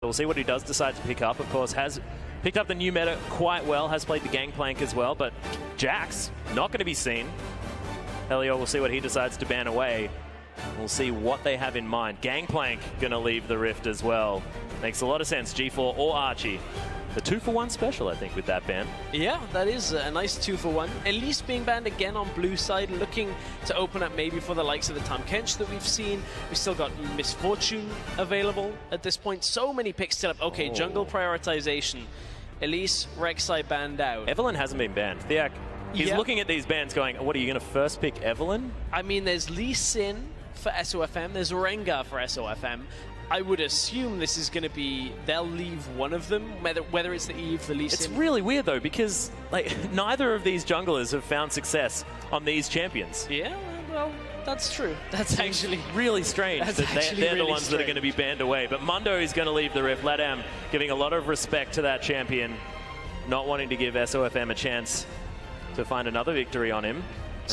We'll see what he does decide to pick up. Of course, has picked up the new meta quite well, has played the Gangplank as well, but Jax, not going to be seen. Helio, we'll see what he decides to ban away. We'll see what they have in mind. Gangplank going to leave the Rift as well. Makes a lot of sense, G4 or Archie. The 2-for-1 special, I think, with that ban. Yeah, that is a nice 2-for-1. Elise being banned again on blue side, looking to open up maybe for the likes of the Tahm Kench that we've seen. We've still got Misfortune available at this point. So many picks still up. Okay, jungle prioritization. Elise, Rek'Sai banned out. Evelyn hasn't been banned. Thiak, he's looking at these bans going, what, are you going to first pick Evelyn? I mean, there's Lee Sin for SOFM, there's Rengar for SOFM. I would assume this is going to be, they'll leave one of them, whether it's the Eve, the Lee Sin. It's really weird, though, because like neither of these junglers have found success on these champions. Yeah, well, that's true. That's actually really strange that they're the ones that are going to be banned away. But Mundo is going to leave the Rift. Ladam giving a lot of respect to that champion, not wanting to give SOFM a chance to find another victory on him.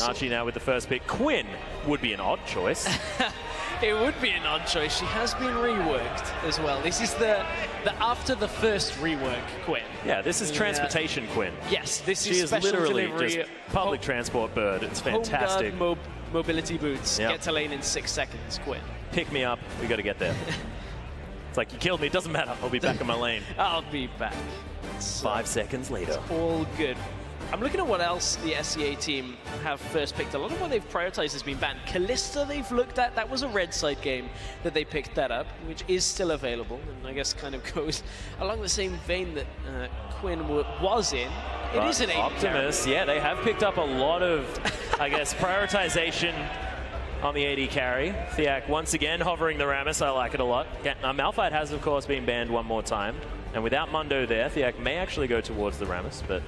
Archie now with the first pick. Quinn would be an odd choice. It would be an odd choice. She has been reworked as well. This is the after the first rework Quinn. Yeah, this is transportation Quinn. Yes, this she is special literally delivery, just public transport bird. It's fantastic. Home guard, mobility boots. Get to lane in 6 seconds, Quinn. Pick me up. We got to get there. It's like, you killed me. It doesn't matter. I'll be back in my lane. I'll be back. 5 seconds later. It's all good. I'm looking at what else the SCA team have first picked. A lot of what they've prioritized has been banned. Kalista they've looked at. That was a red side game that they picked that up, which is still available. And I guess kind of goes along the same vein that Quinn was in. It is an AD Optimus, carry. yeah, they have picked up a lot of, I guess, prioritization on the AD carry. Thiak once again hovering the Rammus. I like it a lot. Malphite has, of course, been banned one more time. And without Mundo there, Thiak may actually go towards the Rammus, but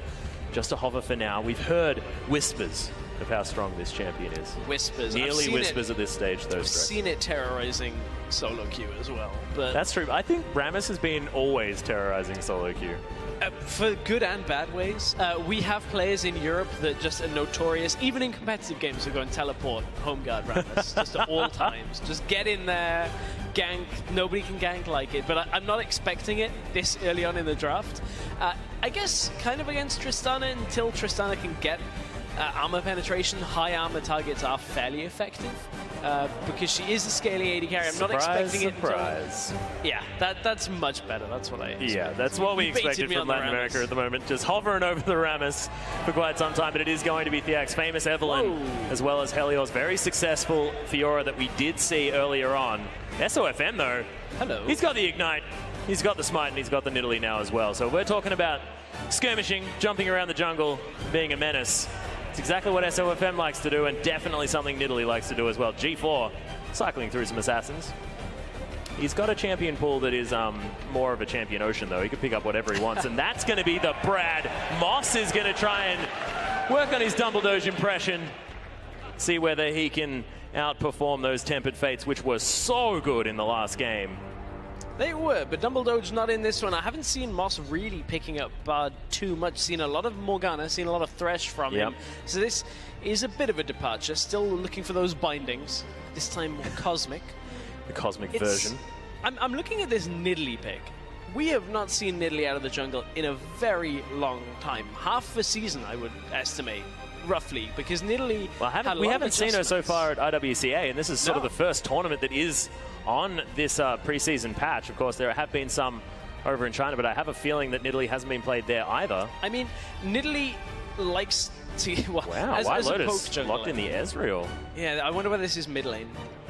just a hover for now. We've heard whispers of how strong this champion is. Whispers. Nearly whispers at this stage, though. I've seen it terrorizing solo queue as well. But that's true. I think Rammus has been always terrorizing solo queue. For good and bad ways. We have players in Europe that just are notorious, even in competitive games, who go and teleport home guard Rammus just at all times. Just get in there, gank. Nobody can gank like it, but I'm not expecting it this early on in the draft. I guess kind of against Tristana until Tristana can get armor penetration. High armor targets are fairly effective because she is a scaling AD carry. I'm not expecting it. Surprise. Yeah, that's much better. That's what I expect. Yeah, that's what we expected from Latin America at the moment. Just hovering over the Rammus for quite some time, but it is going to be Thiak's famous Evelyn, as well as Helios' very successful Fiora that we did see earlier on. SOFM, though, he's got the Ignite, he's got the Smite, and he's got the Nidalee now as well. So we're talking about skirmishing, jumping around the jungle, being a menace. It's exactly what SOFM likes to do, and definitely something Nidalee likes to do as well. G4 cycling through some assassins. He's got a champion pool that is more of a champion ocean, though. He can pick up whatever he wants, and that's going to be the Brad. Moss is going to try and work on his Dumbledoge impression, see whether he can outperform those Tempered Fates, which were so good in the last game. They were, but Dumbledoge's not in this one. I haven't seen Moss really picking up Bard too much. Seen a lot of Morgana, seen a lot of Thresh from him. So this is a bit of a departure. Still looking for those bindings, this time more cosmic. The cosmic version. I'm looking at this Nidalee pick. We have not seen Nidalee out of the jungle in a very long time. Half a season, I would estimate. Roughly, because Nidalee we haven't seen her so far at IWCA, and this is sort of the first tournament that is on this preseason patch. Of course, there have been some over in China, but I have a feeling that Nidalee hasn't been played there either. I mean, Nidalee likes to... Well, wow, White Lotus locked in the Ezreal. Yeah, I wonder whether this is mid lane,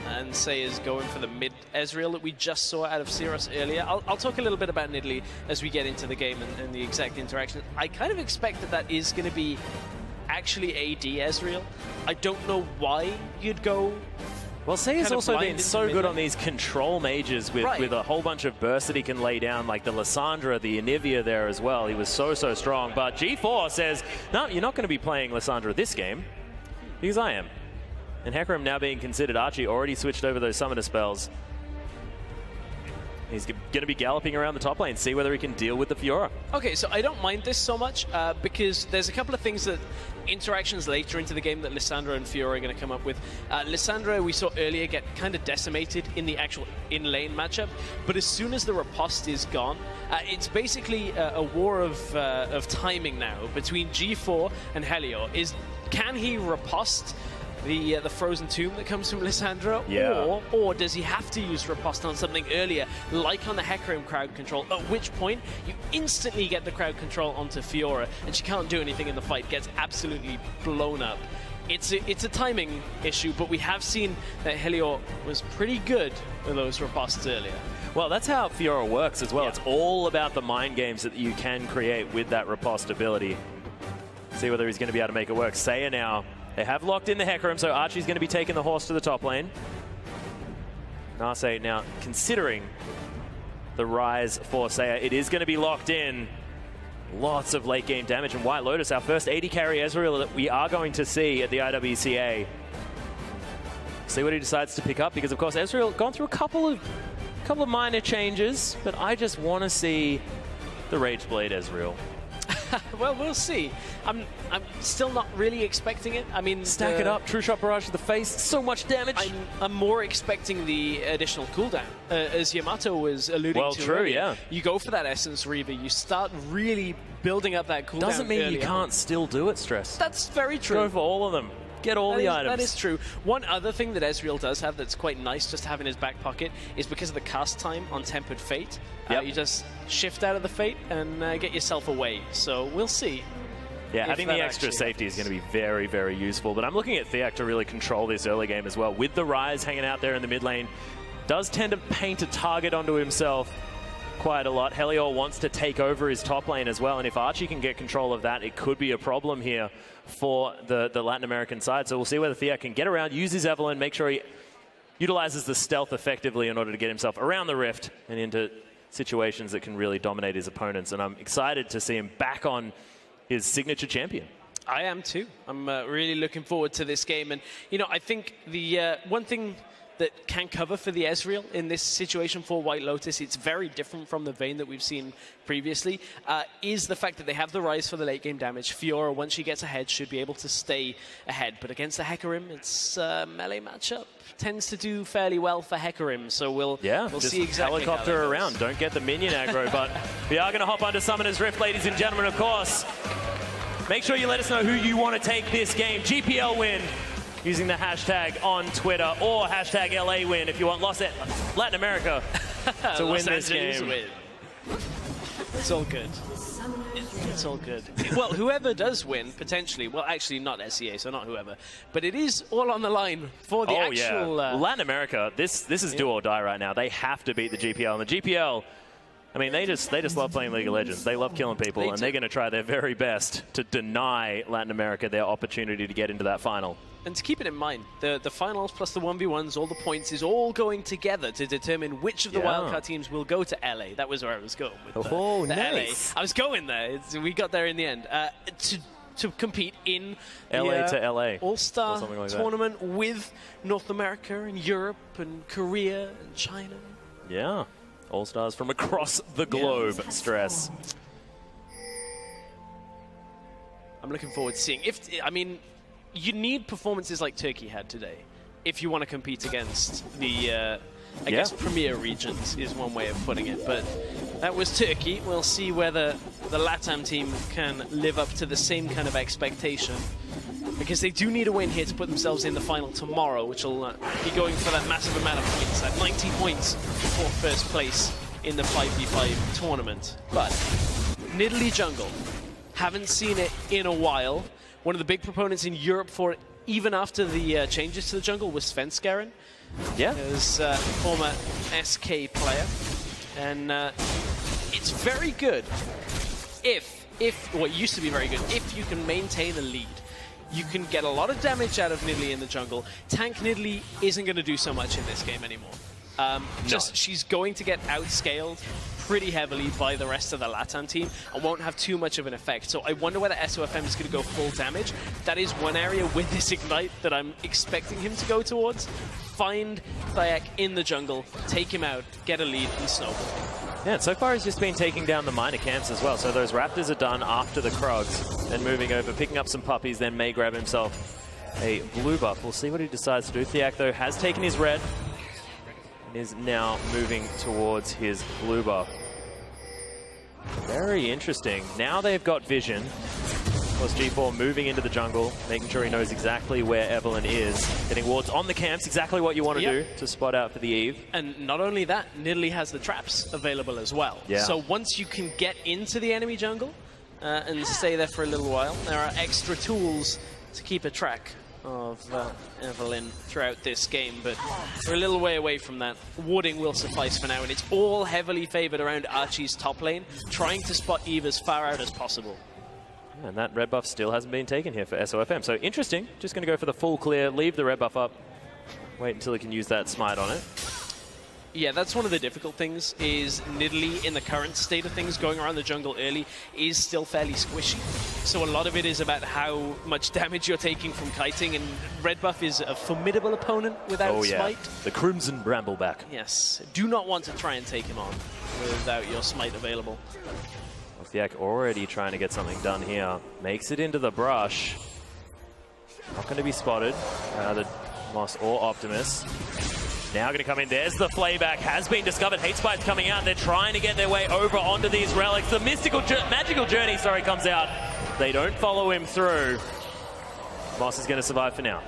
and Say is going for the mid Ezreal that we just saw out of Syros earlier. I'll talk a little bit about Nidalee as we get into the game and the exact interaction. I kind of expect that is going to be actually AD Ezreal. I don't know why you'd go. Well, Say has also been so good on these control mages with a whole bunch of bursts that he can lay down, like the Lissandra, the Anivia there as well. He was so strong. But G4 says, no, you're not going to be playing Lissandra this game, because I am. And Hecarim now being considered. Archie already switched over those summoner spells. He's going to be galloping around the top lane, see whether he can deal with the Fiora. Okay, so I don't mind this so much because there's a couple of things that interactions later into the game that Lissandra and Fiora are going to come up with. Lissandra, we saw earlier, get kind of decimated in the actual in-lane matchup, but as soon as the riposte is gone, it's basically a war of timing now between G4 and Helior. Can he riposte the frozen tomb that comes from Lissandra, or does he have to use riposte on something earlier, like on the Hecarim crowd control, at which point you instantly get the crowd control onto Fiora, and she can't do anything in the fight, gets absolutely blown up. It's a timing issue, but we have seen that Helior was pretty good with those ripostes earlier. Well, that's how Fiora works as well. Yeah. It's all about the mind games that you can create with that riposte ability. See whether he's going to be able to make it work. Seiya now, they have locked in the Hecarim, so Archie's going to be taking the horse to the top lane. Nase now considering the rise for Seiya. It is going to be locked in. Lots of late game damage, and White Lotus, our first AD carry Ezreal that we are going to see at the IWCA. See what he decides to pick up, because of course Ezreal gone through a couple of minor changes, but I just want to see the Rage Blade Ezreal. Well, we'll see. I'm still not really expecting it. I mean, stack it up, True Shot Barrage to the face, so much damage. I'm more expecting the additional cooldown, as Yamato was alluding to. Well, true, earlier. Yeah. You go for that Essence Reaver, you start really building up that cooldown. Doesn't mean you can't still do it, Stress. That's very true. Go for all of them. Get all the items. That is true. One other thing that Ezreal does have that's quite nice just to have in his back pocket is because of the cast time on Tempered Fate. You just shift out of the Fate and get yourself away. So we'll see. Yeah, having the extra safety is going to be very, very useful. But I'm looking at Theak to really control this early game as well. With the Rise hanging out there in the mid lane, does tend to paint a target onto himself quite a lot. Helior wants to take over his top lane as well, and if Archie can get control of that, it could be a problem here for the Latin American side. So we'll see whether Theak can get around, use his Evelyn, make sure he utilizes the stealth effectively in order to get himself around the rift and into situations that can really dominate his opponents. And I'm excited to see him back on his signature champion. I am too. I'm really looking forward to this game. And, you know, I think the one thing that can cover for the Ezreal in this situation for White Lotus, it's very different from the Vayne that we've seen previously, is the fact that they have the Rise for the late game damage. Fiora, once she gets ahead, should be able to stay ahead. But against the Hecarim, it's a melee matchup. Tends to do fairly well for Hecarim, so we'll see exactly helicopter around. Don't get the minion aggro, but we are going to hop onto Summoner's Rift, ladies and gentlemen, of course. Make sure you let us know who you want to take this game. GPL win, using the hashtag on Twitter, or hashtag LA win if you want Latin America to win this game. It's all good. It's all good. Well, whoever does win, potentially, well, actually not SEA, so not whoever, but it is all on the line for the actual... Yeah. Latin America, this is do or die right now. They have to beat the GPL, and the GPL, I mean, they just love playing League of Legends. They love killing people, and they're going to try their very best to deny Latin America their opportunity to get into that final. And to keep it in mind, the finals plus the 1v1s, all the points is all going together to determine which of the wildcard teams will go to LA. That was where I was going with the nice. LA. I was going there. We got there in the end. To compete in LA to LA All-Star tournament with North America and Europe and Korea and China. Yeah. All-Stars from across the globe, Stress. I'm looking forward to seeing. You need performances like Turkey had today if you want to compete against the, I guess, premier regions is one way of putting it. But that was Turkey. We'll see whether the LATAM team can live up to the same kind of expectation, because they do need a win here to put themselves in the final tomorrow, which will be going for that massive amount of points, at 90 points for first place in the 5v5 tournament. But Nidalee jungle, haven't seen it in a while. One of the big proponents in Europe for it, even after the changes to the jungle, was Svenskeren. Yeah. As a former SK player. And it's very good well, it used to be very good, if you can maintain a lead. You can get a lot of damage out of Nidalee in the jungle. Tank Nidalee isn't going to do so much in this game anymore. She's going to get outscaled pretty heavily by the rest of the LATAM team and won't have too much of an effect. So I wonder whether SOFM is going to go full damage. That is one area with this Ignite that I'm expecting him to go towards. Find Thayak in the jungle, take him out, get a lead, and snowball. Yeah, and so far he's just been taking down the minor camps as well. So those Raptors are done after the Krogs, and moving over, picking up some puppies, then may grab himself a blue buff. We'll see what he decides to do. Thiak, though, has taken his red and is now moving towards his blue buff. Very interesting. Now they've got vision. Of course, G4 moving into the jungle, making sure he knows exactly where Evelyn is. Getting wards on the camps, exactly what you want to do to spot out for the Eve. And not only that, Nidalee has the traps available as well. Yeah. So once you can get into the enemy jungle and stay there for a little while, there are extra tools to keep a track of Evelyn throughout this game, but we're a little way away from that. Warding will suffice for now, and it's all heavily favored around Archie's top lane, trying to spot Eve as far out as possible. And that red buff still hasn't been taken here for SOFM. So interesting, just going to go for the full clear, leave the red buff up, wait until he can use that smite on it. Yeah, that's one of the difficult things, is Nidalee in the current state of things, going around the jungle early, is still fairly squishy. So a lot of it is about how much damage you're taking from kiting, and red buff is a formidable opponent without smite. The Crimson Brambleback. Yes, do not want to try and take him on without your smite available. Thiak already trying to get something done here. Makes it into the brush. Not going to be spotted. Either Moss or Optimus. Now going to come in. There's the playback. Has been discovered. Hate Spite's coming out. They're trying to get their way over onto these relics. The magical journey, comes out. They don't follow him through. Moss is going to survive for now.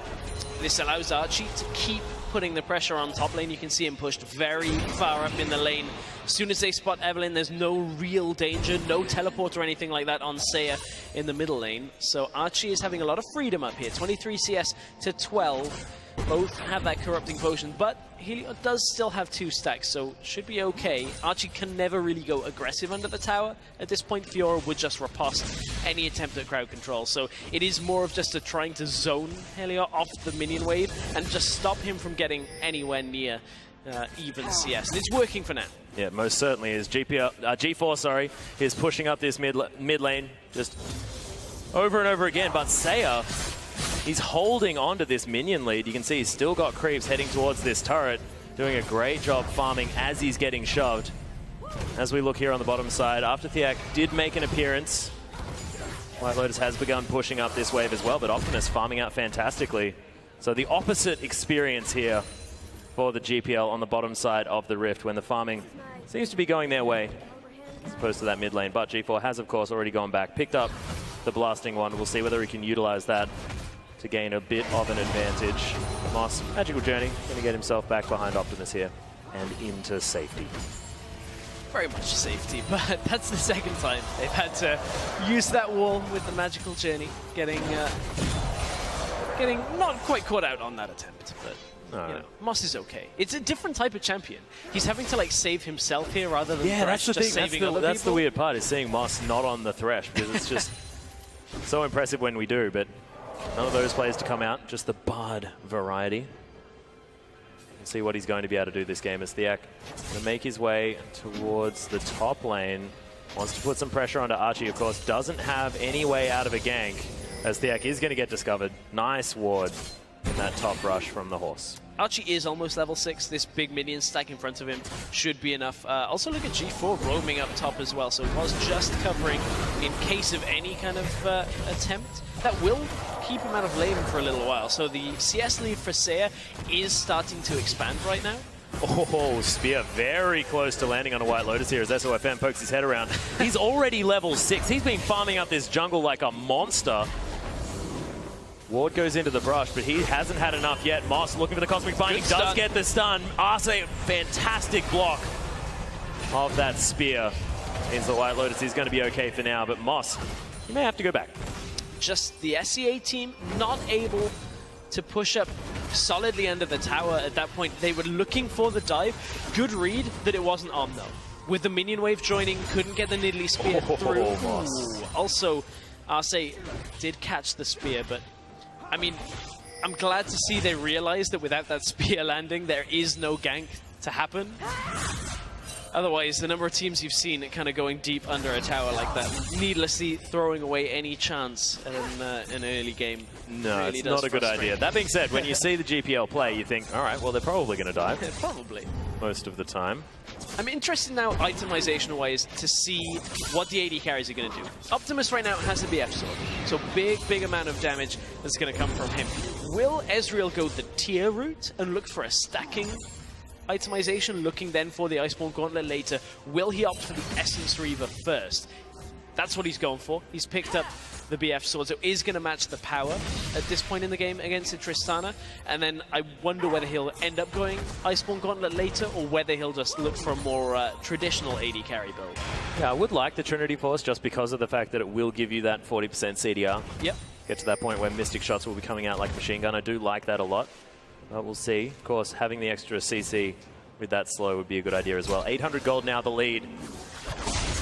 This allows Archie to keep putting the pressure on top lane. You can see him pushed very far up in the lane. As soon as they spot Evelyn, there's no real danger, no teleport or anything like that on Saya in the middle lane. So Archie is having a lot of freedom up here. 23 CS to 12. Both have that corrupting potion, but Helio does still have 2 stacks, so should be okay. Archie can never really go aggressive under the tower. At this point, Fiora would just riposte any attempt at crowd control. So it is more of just trying to zone Helio off the minion wave and just stop him from getting anywhere near even CS. And it's working for now. Yeah, most certainly is. G4, is pushing up this mid lane just over and over again, but Saya, he's holding on to this minion lead. You can see he's still got creeps heading towards this turret, doing a great job farming as he's getting shoved. As we look here on the bottom side, after Thiak did make an appearance, White Lotus has begun pushing up this wave as well, but Optimus farming out fantastically. So the opposite experience here for the GPL on the bottom side of the Rift, when the farming seems to be going their way as opposed to that mid lane. But G4 has, of course, already gone back, picked up the blasting one. We'll see whether he can utilize that to gain a bit of an advantage. Moss, magical journey, going to get himself back behind Optimus here and into safety. Very much safety, but that's the second time they've had to use that wall with the magical journey, getting not quite caught out on that attempt, but you know, Moss is okay. It's a different type of champion. He's having to like save himself here rather than that's the just thing. saving other That's people. the weird part, is seeing Moss not on the Thresh, because it's just so impressive when we do, but none of those players to come out, just the Bard variety. We'll see what he's going to be able to do this game as Thiak going to make his way towards the top lane. Wants to put some pressure onto Archie, of course. Doesn't have any way out of a gank, as Thiak is going to get discovered. Nice ward in that top rush from the horse. Archie is almost level 6. This big minion stack in front of him should be enough. Also look at G4 roaming up top as well, so it was just covering in case of any kind of attempt. That will keep him out of lane for a little while. So the CS lead for Saya is starting to expand right now. Oh, Spear very close to landing on a White Lotus here as SOFM pokes his head around. He's already level 6. He's been farming up this jungle like a monster. Ward goes into the brush, but he hasn't had enough yet. Moss looking for the Cosmic Binding, does get the stun. Arce, fantastic block of that spear. Means the White Lotus is going to be okay for now, but Moss, he may have to go back. Just the SEA team not able to push up solidly under the tower at that point. They were looking for the dive. Good read that it wasn't on, though. With the minion wave joining, couldn't get the Nidalee spear through. Ooh. Also, Arce did catch the spear, but I mean, I'm glad to see they realized that without that spear landing, there is no gank to happen. Otherwise, the number of teams you've seen kind of going deep under a tower like that, needlessly throwing away any chance in an early game. No, really it's not a good idea. That being said, when you see the GPL play, you think, all right, well, they're probably going to die. Probably. most of the time. I'm interested now, itemization-wise, to see what the AD carries are going to do. Optimus right now has a BF sword, so big amount of damage that's going to come from him. Will Ezreal go the tier route and look for a stacking itemization, looking then for the Iceborne Gauntlet later? Will he opt for the Essence Reaver first? That's what he's going for. He's picked up the BF sword, so is going to match the power at this point in the game against the Tristana. And then I wonder whether he'll end up going Iceborne Gauntlet later, or whether he'll just look for a more traditional AD carry build. Yeah, I would like the Trinity Force just because of the fact that it will give you that 40% CDR. Yep. Get to that point where Mystic Shots will be coming out like Machine Gun. I do like that a lot. But we'll see. Of course, having the extra CC with that slow would be a good idea as well. 800 gold now, the lead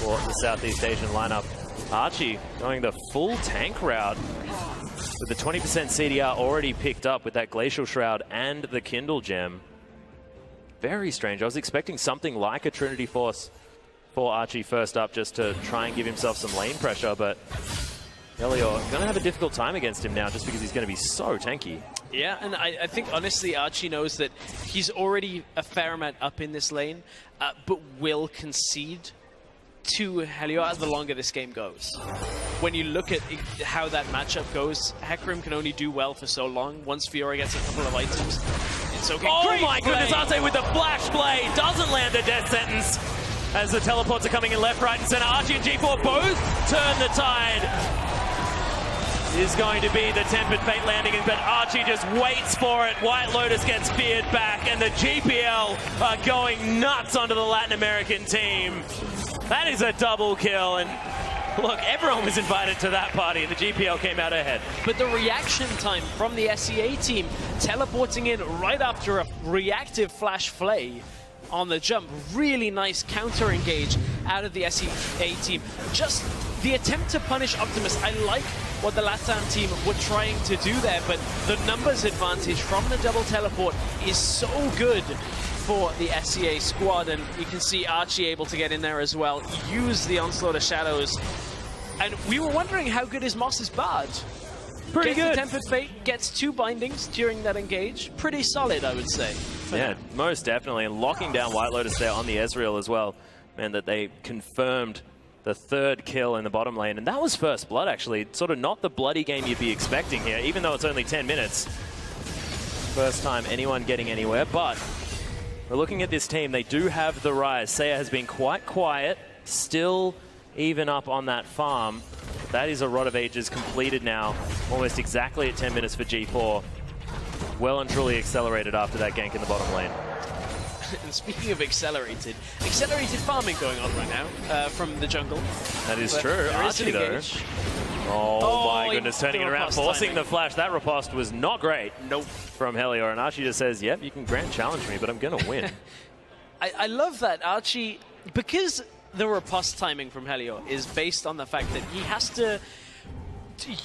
for the Southeast Asian lineup. Archie going the full tank route with the 20% CDR already picked up with that Glacial Shroud and the Kindle Gem. Very strange. I was expecting something like a Trinity Force for Archie first up just to try and give himself some lane pressure, but Helior going to have a difficult time against him now just because he's going to be so tanky. Yeah, and I think, honestly, Archie knows that he's already a fair amount up in this lane, but will concede to Helior the longer this game goes. When you look at how that matchup goes, Hecarim can only do well for so long. Once Fiora gets a couple of items, it's okay. Oh my goodness, Arte with the Flash Blade doesn't land the death sentence as the teleports are coming in left, right, and center. Archie and G4 both turn the tide. Is going to be the Tempered Fate landing, but Archie just waits for it. White Lotus gets feared back, and the GPL are going nuts onto the Latin American team. That is a double kill, and look, everyone was invited to that party, and the GPL came out ahead. But the reaction time from the SEA team, teleporting in right after a reactive Flash Flay on the jump, really nice counter engage out of the SEA team. Just the attempt to punish Optimus, I like what the LATAM team were trying to do there, but the numbers advantage from the double teleport is so good for the SEA squad, and you can see Archie able to get in there as well, use the Onslaught of Shadows, and we were wondering how good is Moss's Bard. Pretty gets good. The Tempered Fate, gets 2 bindings during that engage. Pretty solid, I would say. Yeah, most definitely, and locking down White Lotus there on the Ezreal as well, meant that they confirmed the 3rd kill in the bottom lane, and that was first blood, actually. Sort of not the bloody game you'd be expecting here, even though it's only 10 minutes. First time anyone getting anywhere, but we're looking at this team. They do have the rise. Seiya has been quite quiet, still even up on that farm. That is a Rod of Ages completed now, almost exactly at 10 minutes for G4. Well and truly accelerated after that gank in the bottom lane. And speaking of accelerated farming going on right now from the jungle. That is true. Archie, though. Oh my goodness, turning it around, forcing the flash. That riposte was not great. Nope. From Helior, and Archie just says, yep, you can grand challenge me, but I'm going to win. I love that Archie, because the riposte timing from Helior is based on the fact that he has to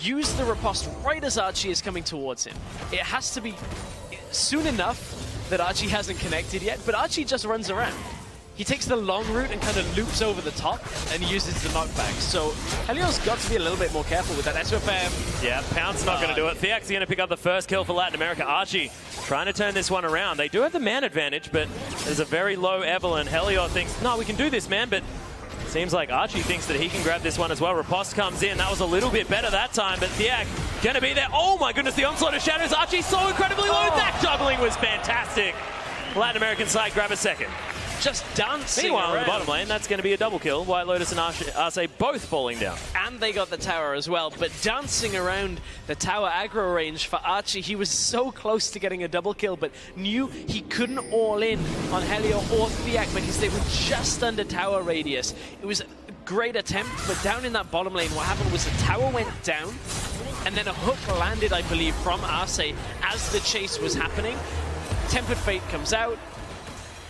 use the riposte right as Archie is coming towards him. It has to be soon enough that Archie hasn't connected yet, but Archie just runs around. He takes the long route and kind of loops over the top and uses the knockback. So Helior's got to be a little bit more careful with that SFM. Yeah, Pound's not going to do it. Thiax is going to pick up the first kill for Latin America. Archie trying to turn this one around. They do have the man advantage, but there's a very low Evelyn. Helior thinks, no, we can do this, man, but seems like Archie thinks that he can grab this one as well. Riposte comes in. That was a little bit better that time, but Thiax going to be there. Oh my goodness, the Onslaught of Shadows. Archie so incredibly low. That juggling was fantastic. Latin American side grab a second. Just dancing Meanwhile, around. in the bottom lane, that's going to be a double kill. White Lotus and Arce both falling down. And they got the tower as well, but dancing around the tower aggro range for Archie, he was so close to getting a double kill, but knew he couldn't all in on Helior or Thiax because they were just under tower radius. It was a great attempt, but down in that bottom lane, what happened was the tower went down, and then a hook landed, I believe, from Arce as the chase was happening. Tempered Fate comes out.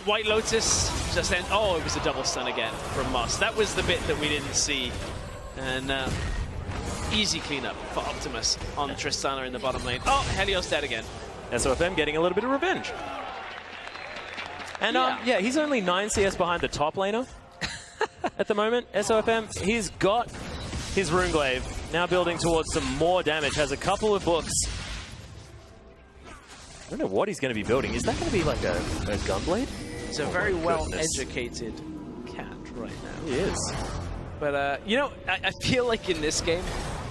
White Lotus just then, oh, it was a double stun again from Moss. That was the bit that we didn't see. And easy cleanup for Optimus on Tristana in the bottom lane. Oh, Helios dead again. SOFM getting a little bit of revenge. And yeah, he's only 9 CS behind the top laner at the moment. SOFM, he's got his Runeglaive, now building towards some more damage, has a couple of books. I don't know what he's going to be building. Is that going to be like a Gunblade? He's a very well-educated cat right now. He is. But, you know, I feel like in this game,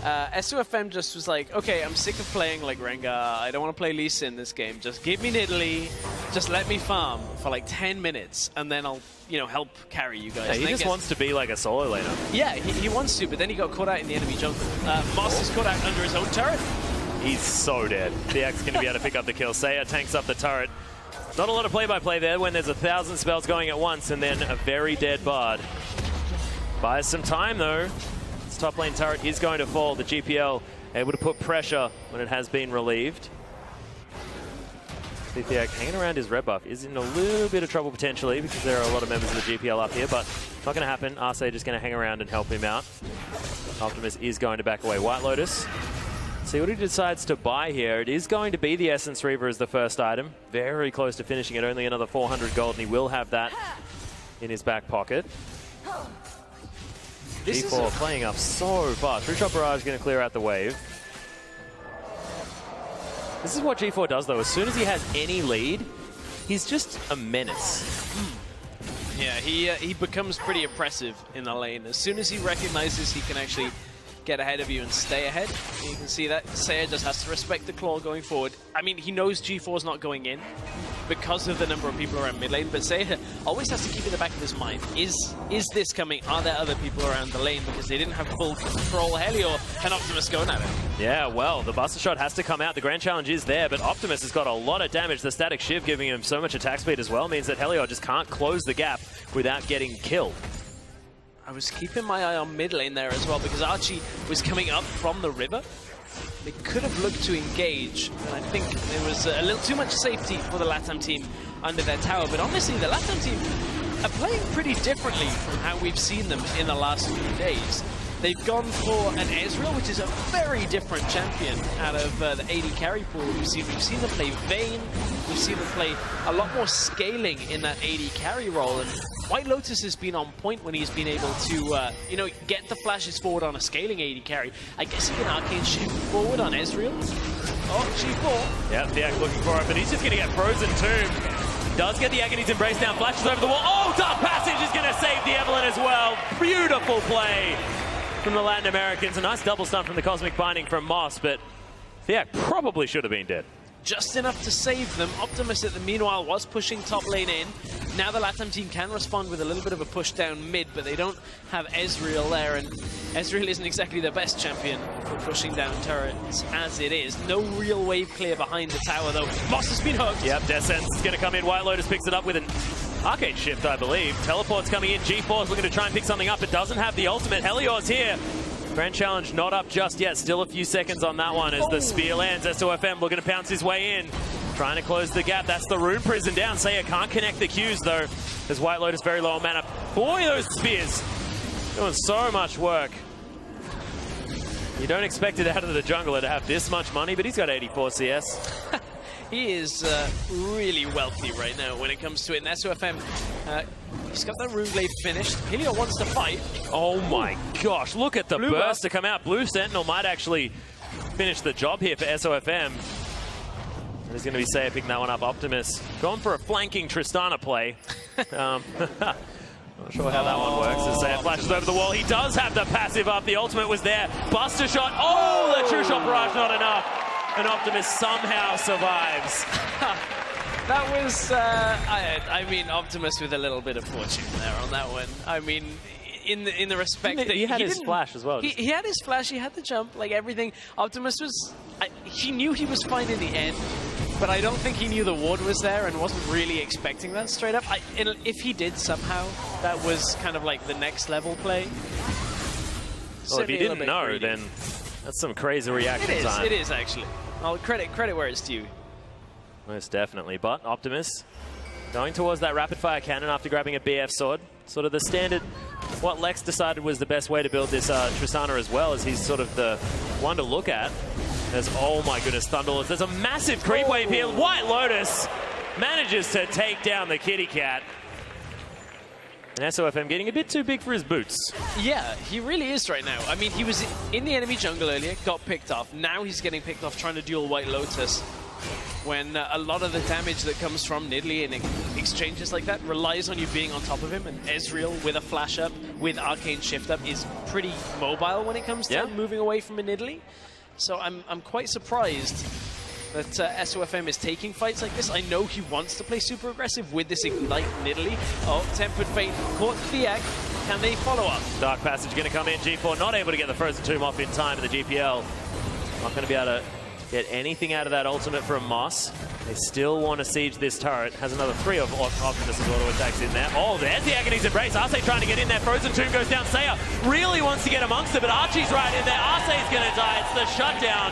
SOFM just was like, okay, I'm sick of playing like Rengar. I don't want to play Lee Sin this game. Just give me Nidalee. Just let me farm for like 10 minutes, and then I'll, you know, help carry you guys. Yeah, he just wants to be like a solo laner. Yeah, he wants to, but then he got caught out in the enemy jungle. Moss is caught out under his own turret. He's so dead. TX going to be able to pick up the kill. Seiya tanks up the turret. Not a lot of play-by-play there when there's 1,000 spells going at once, and then a very dead Bard. Buys some time, though. This top lane turret is going to fall. The GPL able to put pressure when it has been relieved. CTX hanging around his red buff is in a little bit of trouble potentially because there are a lot of members of the GPL up here, but not going to happen. Arcee just going to hang around and help him out. Optimus is going to back away. White Lotus. See what he decides to buy here. It is going to be the Essence Reaver as the first item. Very close to finishing it. Only another 400 gold, and he will have that in his back pocket. G4 playing up so far. True Shot Barrage going to clear out the wave. This is what G4 does, though. As soon as he has any lead, he's just a menace. Yeah, he becomes pretty oppressive in the lane. As soon as he recognizes he can actually get ahead of you and stay ahead, you can see that Seiya just has to respect the claw going forward. I mean, he knows G4's not going in because of the number of people around mid lane, but Seiya always has to keep in the back of his mind, is this coming? Are there other people around the lane? Because they didn't have full control. Helior and Optimus going at it. Yeah, well, the Buster Shot has to come out. The Grand Challenge is there, but Optimus has got a lot of damage. The Static Shiv giving him so much attack speed as well means that Helior just can't close the gap without getting killed. I was keeping my eye on mid lane there as well because Archie was coming up from the river. They could have looked to engage, and I think there was a little too much safety for the LATAM team under their tower. But honestly, the LATAM team are playing pretty differently from how we've seen them in the last few days. They've gone for an Ezreal, which is a very different champion out of the AD carry pool that we've seen. We've seen them play Vayne. We've seen them play a lot more scaling in that AD carry role. And White Lotus has been on point when he's been able to, you know, get the flashes forward on a scaling AD carry. I guess he can arcane shift forward on Ezreal. Oh, G4. Yeah, Theak looking for it, but he's just going to get frozen too. Does get the Agony's Embrace down, flashes over the wall. Oh, Dark Passage is going to save the Evelynn as well. Beautiful play from the Latin Americans. A nice double stun from the Cosmic Binding from Moss, but Theak probably should have been dead. Just enough to save them. Optimus at the meanwhile was pushing top lane in. Now the LATAM team can respond with a little bit of a push down mid, but they don't have Ezreal there, and Ezreal isn't exactly the best champion for pushing down turrets as it is. No real wave clear behind the tower though. Moss has been hooked. Yep, Death Sentence is going to come in. White Lotus picks it up with an Arcade Shift, I believe. Teleport's coming in. G4's looking to try and pick something up. It doesn't have the ultimate. Helior's here. Grand Challenge not up just yet. Still a few seconds on that one as the spear lands. SOFM looking to pounce his way in. Trying to close the gap. That's the Rune Prison down. Seiya can't connect the Qs though. There's White Lotus very low on mana. Boy, those spears doing so much work. You don't expect it out of the jungler to have this much money, but he's got 84 CS. He is really wealthy right now when it comes to it. And SOFM, he's got that Rune Glaive finished. Helior wants to fight. Oh my gosh, look at the Blue burst buff to come out. Blue Sentinel might actually finish the job here for SOFM. There's going to be Seiya picking that one up. Optimus going for a flanking Tristana play. Not sure how that one works as Seiya flashes over the wall. He does have the passive up. The ultimate was there. Buster Shot. Oh, the True Shot Barrage not enough. And Optimus somehow survives. That was, I mean, Optimus with a little bit of fortune there on that one. I mean, in the respect that he had his flash as well. He had his flash, he had the jump, like everything. Optimus was, he knew he was fine in the end, but I don't think he knew the ward was there and wasn't really expecting that straight up. If he did somehow, that was kind of like the next level play. Well, if he didn't know, then that's some crazy reaction time. It is actually. I'll credit where it's due. Most definitely, but Optimus going towards that rapid fire cannon after grabbing a BF sword. Sort of the standard, what Lex decided was the best way to build this Tristana as well, as he's sort of the one to look at. There's, oh my goodness, Thunderlords. There's a massive creep wave here. White Lotus manages to take down the kitty cat. And SOFM getting a bit too big for his boots. Yeah, he really is right now. I mean, he was in the enemy jungle earlier, got picked off. Now he's getting picked off trying to duel White Lotus. when a lot of the damage that comes from Nidalee in exchanges like that relies on you being on top of him, and Ezreal with a flash up, with Arcane Shift up, is pretty mobile when it comes to moving away from a Nidalee. So I'm quite surprised that SOFM is taking fights like this. I know he wants to play super aggressive with this Ignite Nidalee. Oh, Tempered Fate caught Thiak. Can they follow up? Dark Passage going to come in. G4 not able to get the Frozen Tomb off in time in the GPL. Not going to be able to get anything out of that ultimate from Moss. They still want to siege this turret. Has another 3 of Optimus' auto attacks in there. Oh, there's the Agony's Embrace. Arce trying to get in there. Frozen Tomb goes down. Saya really wants to get amongst it, but Archie's right in there. Arce's going to die. It's the shutdown.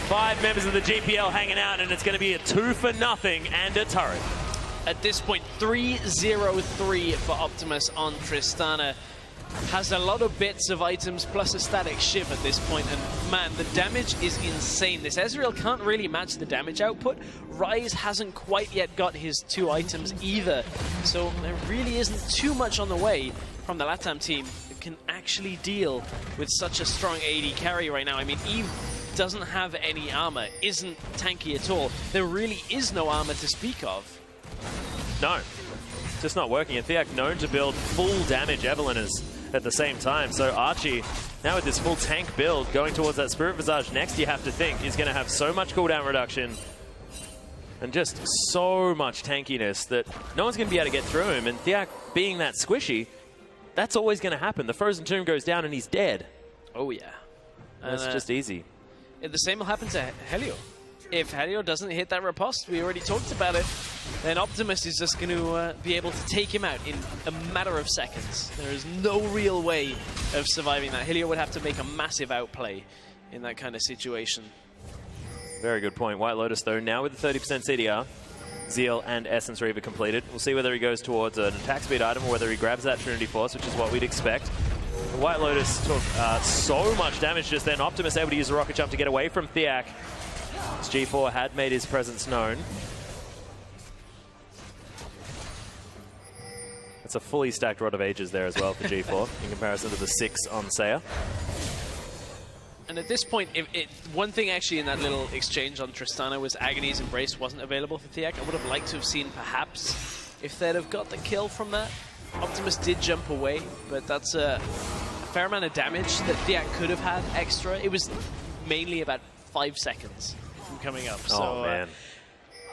5 members of the GPL hanging out, and it's going to be a 2-for-0 and a turret. At this point, 3-0-3 for Optimus on Tristana. Has a lot of bits of items plus a static shiv at this point, and man, the damage is insane. This Ezreal can't really match the damage output. Ryze hasn't quite yet got his 2 items either, so there really isn't too much on the way from the LATAM team that can actually deal with such a strong AD carry right now. I mean, Eve doesn't have any armor, isn't tanky at all. There really is no armor to speak of. No, just not working. And Thiak known to build full damage Evelyners at the same time. So Archie, now with this full tank build, going towards that Spirit Visage next, you have to think, is going to have so much cooldown reduction and just so much tankiness that no one's going to be able to get through him. And Thiak being that squishy, that's always going to happen. The Frozen Tomb goes down and he's dead. Oh yeah. That's just easy. The same will happen to Helio. If Helio doesn't hit that riposte, we already talked about it, then Optimus is just going to be able to take him out in a matter of seconds. There is no real way of surviving that. Helio would have to make a massive outplay in that kind of situation. Very good point. White Lotus, though, now with the 30% CDR, Zeal and Essence Reaver completed. We'll see whether he goes towards an attack speed item or whether he grabs that Trinity Force, which is what we'd expect. The White Lotus took so much damage just then. Optimus able to use a rocket jump to get away from Thiak. As G4 had made his presence known. It's a fully stacked Rod of Ages there as well for G4 in comparison to the 6 on Saya. And at this point, one thing actually in that little exchange on Tristana was Agony's Embrace wasn't available for Thiak. I would have liked to have seen perhaps if they'd have got the kill from that. Optimus did jump away, but that's a fair amount of damage that Thiak could have had extra. It was mainly about 5 seconds from coming up. So, man.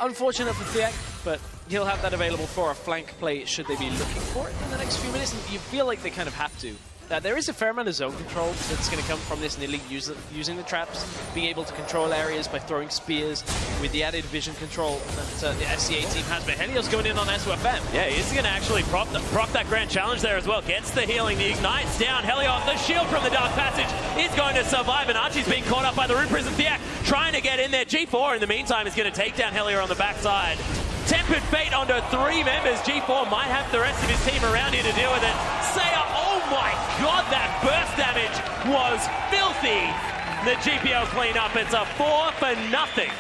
Unfortunate for Thiak, but he'll have that available for a flank play should they be looking for it in the next few minutes. And you feel like they kind of have to. There is a fair amount of zone control that's going to come from this Nidalee using the traps, being able to control areas by throwing spears with the added vision control that the SCA team has. But Helio's going in on SOFM. Yeah, he's going to actually proc that Grand Challenge there as well. Gets the healing, the Ignite's down. Helio, the shield from the Dark Passage is going to survive, and Archie's being caught up by the Root Prison. Thiak trying to get in there. G4 in the meantime is going to take down Helio on the backside. Tempered Fate onto 3 members. G4 might have the rest of his team around here to deal with it. Saya, oh my god, that burst damage was filthy. The GPL clean up. It's a 4-for-0.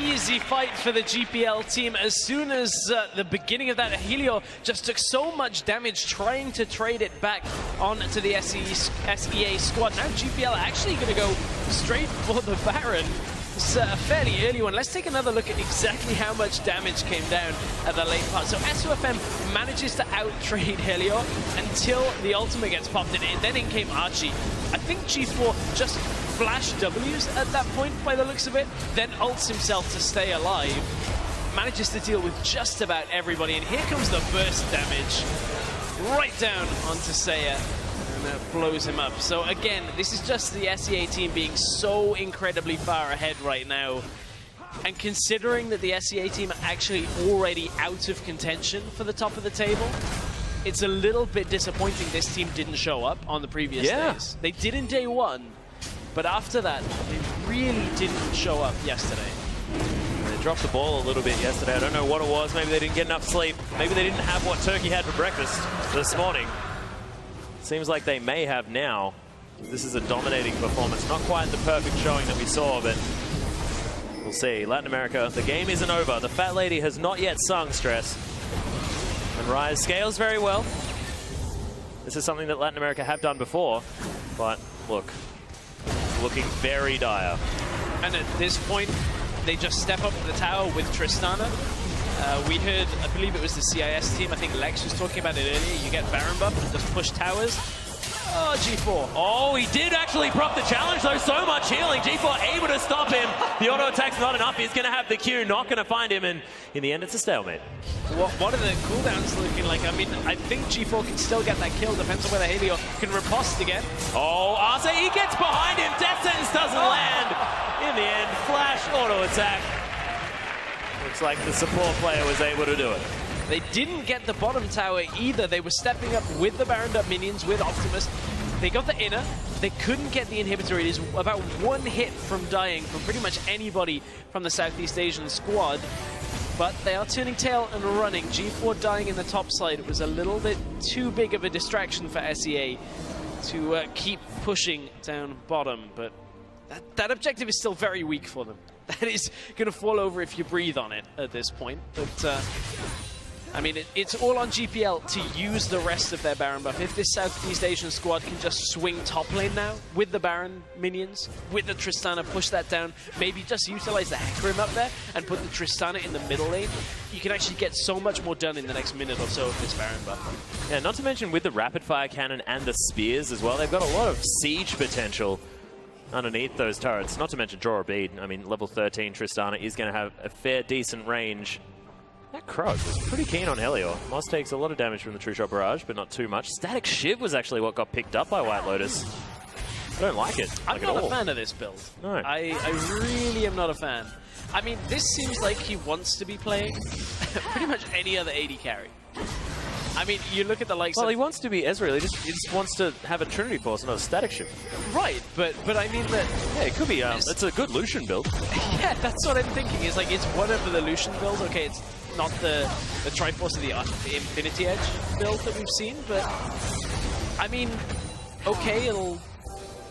Easy fight for the GPL team. As soon as the beginning of that, Helio just took so much damage trying to trade it back onto the SEA squad. Now GPL actually going to go straight for the Baron. It's a fairly early one. Let's take another look at exactly how much damage came down at the late part. So SOFM manages to out-trade Helio until the ultimate gets popped in, and then in came Archie. I think G4 just flashed W's at that point by the looks of it, then ults himself to stay alive. Manages to deal with just about everybody, and here comes the burst damage right down onto Saya. And blows him up. So again, this is just the SEA team being so incredibly far ahead right now. And considering that the SEA team are actually already out of contention for the top of the table, it's a little bit disappointing this team didn't show up on the previous days. They did in day 1, but after that, they really didn't show up yesterday. They dropped the ball a little bit yesterday. I don't know what it was. Maybe they didn't get enough sleep. Maybe they didn't have what Turkey had for breakfast this morning. Seems like they may have now. This is a dominating performance. Not quite the perfect showing that we saw, but we'll see. Latin America, the game isn't over. The fat lady has not yet sung, Stress. And Ryze scales very well. This is something that Latin America have done before, but look, looking very dire. And at this point, they just step up to the tower with Tristana. We heard, I believe it was the CIS team, I think Lex was talking about it earlier, you get Baron buff and just push towers. Oh, G4. Oh, he did actually prop the challenge, though. So much healing. G4 able to stop him. The auto attack's not enough. He's going to have the Q, not going to find him. And in the end, it's a stalemate. What are the cooldowns looking like? I mean, I think G4 can still get that kill. Depends on whether Halio can riposte again. Oh, Arce, he gets behind him. Death Sentence doesn't land. In the end, flash auto attack. Looks like the support player was able to do it. They didn't get the bottom tower either. They were stepping up with the Baron up minions, with Optimus. They got the inner. They couldn't get the inhibitor. It is about one hit from dying from pretty much anybody from the Southeast Asian squad. But they are turning tail and running. G4 dying in the top side. It was a little bit too big of a distraction for SEA to keep pushing down bottom. But that objective is still very weak for them. That is going to fall over if you breathe on it at this point. But I mean, it's all on GPL to use the rest of their Baron buff. If this Southeast Asian squad can just swing top lane now with the Baron minions, with the Tristana, push that down, maybe just utilize the Hecarim up there and put the Tristana in the middle lane, you can actually get so much more done in the next minute or so of this Baron buff. Yeah, not to mention with the rapid fire cannon and the spears as well, they've got a lot of siege potential underneath those turrets. Not to mention draw a bead. I mean, level 13 Tristana is going to have a fair, decent range. That Krug was pretty keen on Helior. Moss takes a lot of damage from the True Shot Barrage, but not too much. Static Shiv was actually what got picked up by White Lotus. I don't like it. I'm not a fan of this build. No. I really am not a fan. I mean, this seems like he wants to be playing pretty much any other AD carry. I mean, you look at the likes of... Well, he wants to be Ezreal. He just wants to have a Trinity Force, not a Static Shiv. Right, but I mean that... Yeah, it could be... it's a good Lucian build. Yeah, that's what I'm thinking. It's like, it's one of the Lucian builds. Okay, it's not the Triforce of the Infinity Edge build that we've seen, but I mean, okay, it'll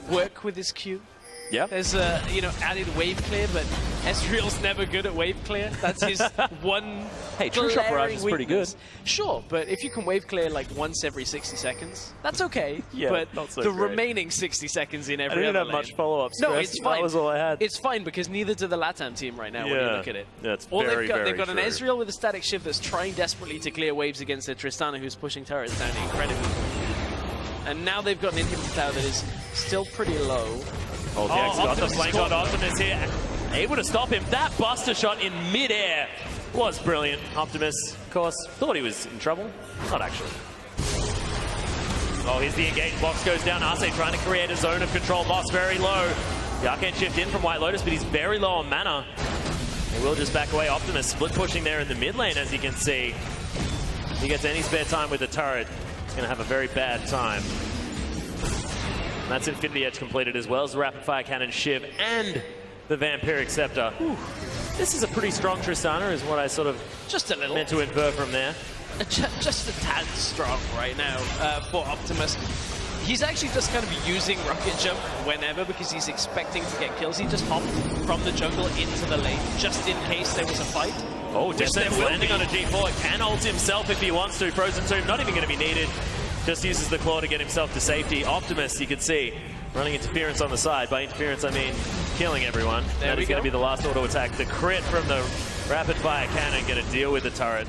work with his Q. Yeah. There's a, you know, added wave clear, but Ezreal's never good at wave clear. That's his one. Hey, True Shot Barrage is pretty good. Sure, but if you can wave clear like once every 60 seconds, that's okay. Yeah, but not so the great. Remaining 60 seconds in every I didn't other have lane. much follow-ups. No, it's fine. That was all I had. It's fine because neither do the LATAM team right now when you look at it. Yeah, it's all very, they've got true. an Ezreal with a Static Shiv that's trying desperately to clear waves against their Tristana, who's pushing turrets down incredibly. And now they've got an inhibitor tower that is still pretty low. Oh, got the flank on Optimus here. Able to stop him. That buster shot in mid-air was brilliant. Optimus, of course, thought he was in trouble. Not actually. Oh, here's the engaged box goes down. Arce trying to create a zone of control. Boss very low. The Arcane shift in from White Lotus, but he's very low on mana. He will just back away. Optimus split pushing there in the mid lane, as you can see. If he gets any spare time with the turret, he's going to have a very bad time. And that's Infinity Edge completed, as well as the Rapid Fire Cannon Shiv and the Vampiric Scepter. Whew. This is a pretty strong Tristana, is what I sort of just a little meant to infer from there. Just a tad strong right now for Optimus. He's actually just kind of using Rocket Jump whenever because he's expecting to get kills. He just hopped from the jungle into the lane just in case there was a fight. Oh, Descent's landing on a G4. Can ult himself if he wants to. Frozen Tomb not even going to be needed. Just uses the claw to get himself to safety. Optimus, you can see, running interference on the side. By interference, I mean killing everyone. That is going to be the last auto attack. The crit from the rapid fire cannon going to deal with the turret.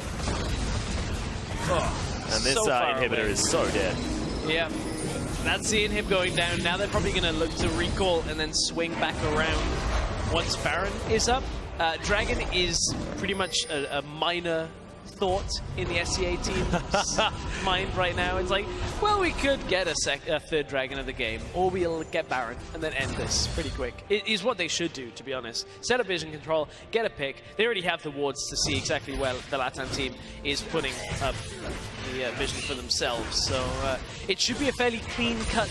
Oh, and this inhibitor is so dead. Yeah, that's the inhib going down. Now they're probably going to look to recall and then swing back around once Baron is up. Dragon is pretty much a minor thought in the SEA team's mind right now. It's like, well, we could get a third Dragon of the game, or we'll get Baron and then end this pretty quick. It is what they should do, to be honest. Set up vision control, get a pick. They already have the wards to see exactly where the LATAM team is putting up the vision for themselves. So it should be a fairly clean-cut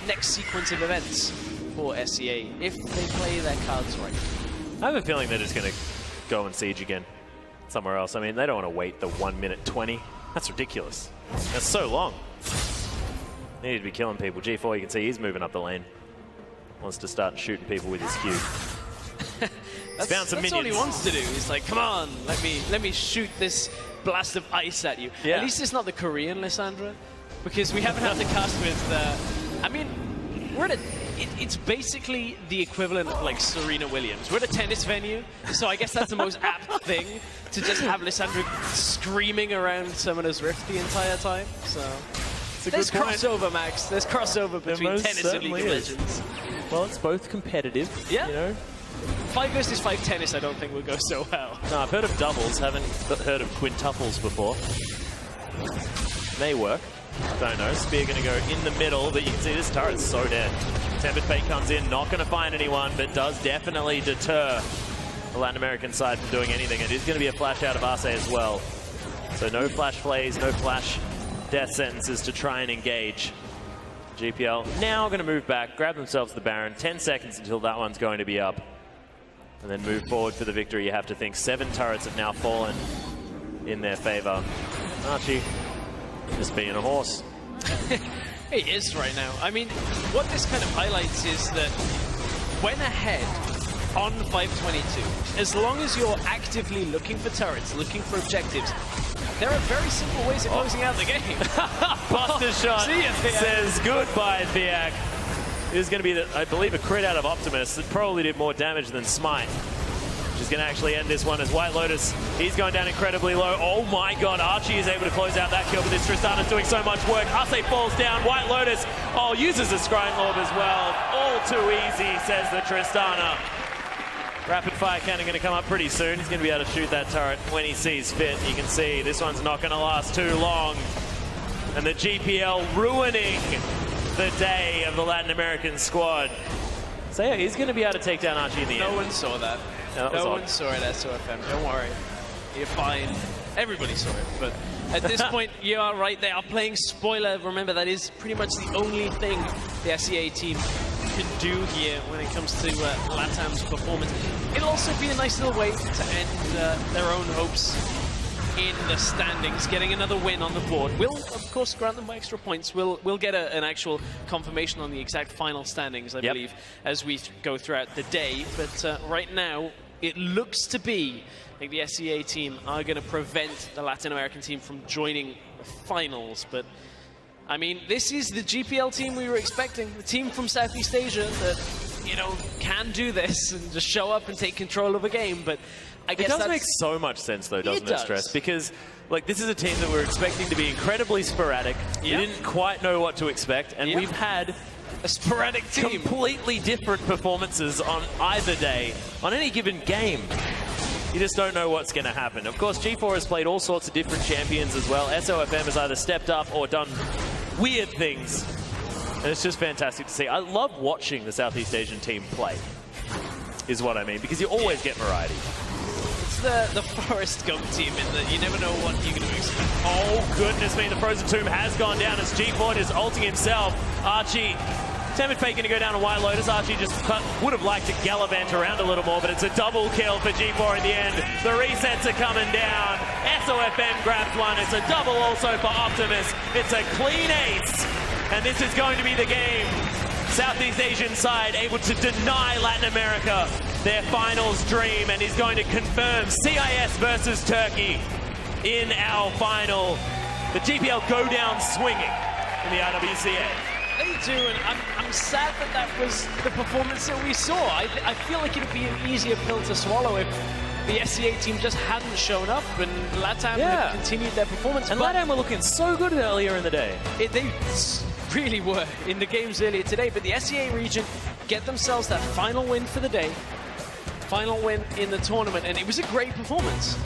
next sequence of events for SEA if they play their cards right. I have a feeling they're just going to go and siege again somewhere else. I mean, they don't want to wait the 1 minute 20. That's ridiculous. That's so long. They need to be killing people. G4, you can see he's moving up the lane. Wants to start shooting people with his Q. He's found some minions. That's all he wants to do. He's like, come on, let me shoot this blast of ice at you. Yeah. At least it's not the Korean Lissandra, because we haven't had to cast with, I mean, it's basically the equivalent of like Serena Williams. We're at a tennis venue, so I guess that's the most apt thing to just have Lissandra screaming around Summoner's Rift the entire time. So there's crossover, Max. There's crossover between tennis and League of Legends. Well, it's both competitive. Yeah. You know? 5 versus 5 tennis, I don't think will go so well. No, I've heard of doubles, haven't heard of quintuples before. May work. Don't know. Spear going to go in the middle, but you can see this turret's so dead. Tempered Fate comes in, not going to find anyone, but does definitely deter the Latin American side from doing anything. It is going to be a flash out of Arce as well. So no flash plays, no flash death sentences to try and engage. GPL now going to move back, grab themselves the Baron. 10 seconds until that one's going to be up. And then move forward for the victory. You have to think 7 turrets have now fallen in their favor. Archie just being a horse. He is right now. I mean, what this kind of highlights is that when ahead on 522, as long as you're actively looking for turrets, looking for objectives, there are very simple ways of closing out the game. Buster shot says goodbye, Thiak. This is going to be, I believe, a crit out of Optimus that probably did more damage than Smite. She's going to actually end this one as White Lotus, he's going down incredibly low. Oh my god, Archie is able to close out that kill, but this Tristana's doing so much work. Arce falls down, White Lotus, uses a Scrying Orb as well. All too easy, says the Tristana. Rapid fire cannon going to come up pretty soon. He's going to be able to shoot that turret when he sees fit. You can see this one's not going to last too long. And the GPL ruining the day of the Latin American squad. So yeah, he's going to be able to take down Archie in the end. No one saw that. No one saw it at SOFM. Don't worry. You're fine. Everybody saw it. But at this point, you are right. They are playing spoiler. Remember, that is pretty much the only thing the SEA team can do here when it comes to LATAM's performance. It'll also be a nice little way to end their own hopes in the standings, getting another win on the board. We'll, of course, grant them by extra points. We'll get an actual confirmation on the exact final standings, I believe, as we go throughout the day. But right now, it looks to be like the SEA team are going to prevent the Latin American team from joining the finals. But I mean, this is the GPL team we were expecting, the team from Southeast Asia that, you know, can do this and just show up and take control of a game. But I guess it does make so much sense, though, doesn't it, Stress? Because, like, this is a team that we're expecting to be incredibly sporadic. We didn't quite know what to expect, and we've had a sporadic team. Completely different performances on either day, on any given game. You just don't know what's going to happen. Of course, G4 has played all sorts of different champions as well. SOFM has either stepped up or done weird things. And it's just fantastic to see. I love watching the Southeast Asian team play, is what I mean, because you always get variety. It's the Forest Gump team in that you never know what you're going to expect. Oh, goodness me, the Frozen Tomb has gone down as G4 is ulting himself. Archie, Tempered Fate going to go down to White Lotus. Archie just would have liked to gallivant around a little more, but it's a double kill for G4 in the end. The resets are coming down. SOFM grabs one. It's a double also for Optimus. It's a clean ace, and this is going to be the game. Southeast Asian side able to deny Latin America their finals dream, and is going to confirm CIS versus Turkey in our final. The GPL go down swinging in the RWCA. They do, and I'm sad that that was the performance that we saw. I feel like it would be an easier pill to swallow if the SEA team just hadn't shown up and LATAM had continued their performance. And LATAM were looking so good earlier in the day. They really were in the games earlier today, but the SEA region get themselves that final win for the day, final win in the tournament, and it was a great performance.